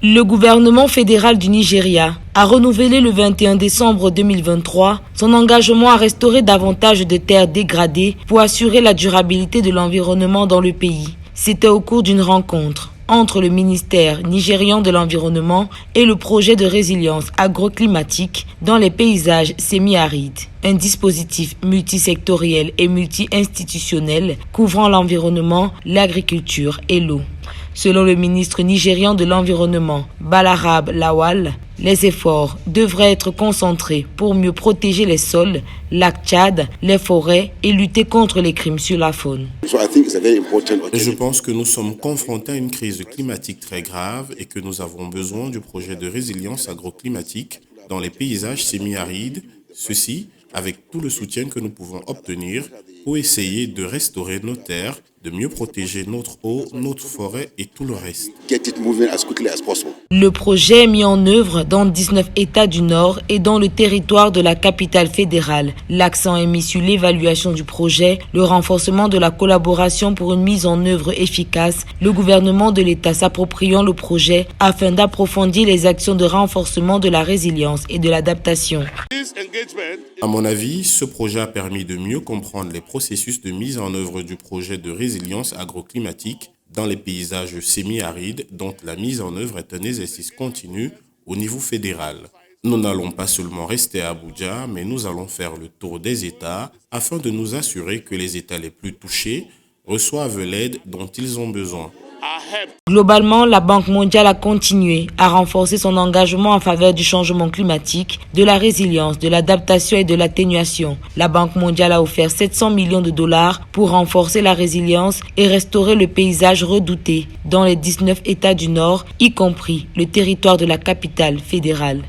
Le gouvernement fédéral du Nigeria a renouvelé le 21 décembre 2023 son engagement à restaurer davantage de terres dégradées pour assurer la durabilité de l'environnement dans le pays. C'était au cours d'une rencontre entre le ministère nigérian de l'Environnement et le projet de résilience agroclimatique dans les paysages semi-arides, un dispositif multisectoriel et multi-institutionnel couvrant l'environnement, l'agriculture et l'eau. Selon le ministre nigérian de l'Environnement, Balarab Lawal, les efforts devraient être concentrés pour mieux protéger les sols, lacs Tchad, les forêts et lutter contre les crimes sur la faune. Je pense que nous sommes confrontés à une crise climatique très grave et que nous avons besoin du projet de résilience agroclimatique dans les paysages semi-arides, ceci avec tout le soutien que nous pouvons obtenir pour essayer de restaurer nos terres, de mieux protéger notre eau, notre forêt et tout le reste. Le projet est mis en œuvre dans 19 États du Nord et dans le territoire de la capitale fédérale. L'accent est mis sur l'évaluation du projet, le renforcement de la collaboration pour une mise en œuvre efficace, le gouvernement de l'État s'appropriant le projet afin d'approfondir les actions de renforcement de la résilience et de l'adaptation. À mon avis, ce projet a permis de mieux comprendre les processus de mise en œuvre du projet de résilience agroclimatique dans les paysages semi-arides dont la mise en œuvre est un exercice continu au niveau fédéral. Nous n'allons pas seulement rester à Abuja, mais nous allons faire le tour des États afin de nous assurer que les États les plus touchés reçoivent l'aide dont ils ont besoin. Globalement, la Banque mondiale a continué à renforcer son engagement en faveur du changement climatique, de la résilience, de l'adaptation et de l'atténuation. La Banque mondiale a offert 700 millions de dollars pour renforcer la résilience et restaurer le paysage redouté dans les 19 États du Nord, y compris le territoire de la capitale fédérale.